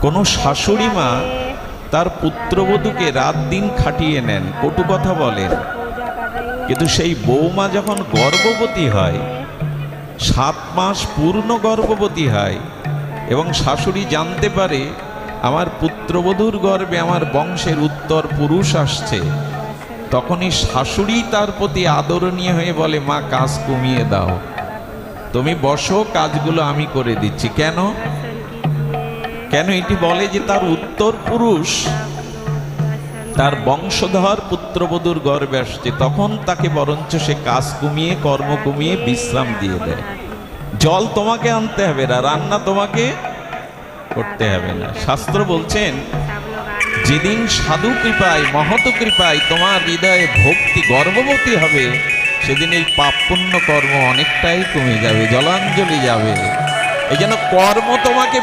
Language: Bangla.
কোনো শাশুড়ি মা তার পুত্রবধূকে রাত দিন খাটিয়ে নেন, কটু কথা বলেন, কিন্তু সেই বৌমা যখন গর্ভবতী হয়, 7 মাস পূর্ণ গর্ভবতী হয় এবং শাশুড়ি জানতে পারে আমার পুত্রবধূর গর্ভে আমার বংশের উত্তর পুরুষ আসছে, তখনই শাশুড়ি তার প্রতি আদরণীয় হয়ে বলে, মা কাজ কমিয়ে দাও, তুমি বসো, কাজগুলো আমি করে দিচ্ছি। কেন কেন এটি বলে যে তার উত্তর পুরুষ, তার বংশধর পুত্রবধূর গর্ভে আসছে, তখন তাকে বরঞ্চ সে কাজ কমিয়ে, কর্ম কমিয়ে বিশ্রাম দিয়ে দেয়। জল তোমাকে আনতে হবে না, রান্না তোমাকে করতে হবে না। শাস্ত্র বলছেন, যেদিন সাধু কৃপায়, মহৎ কৃপায় তোমার হৃদয়ে ভক্তি গর্ভবতী হবে, সেদিন এই পাপ পুণ্য কর্ম অনেকটাই কমে যাবে, জলাঞ্জলি যাবে। এই জন্য কর্ম তোমাকে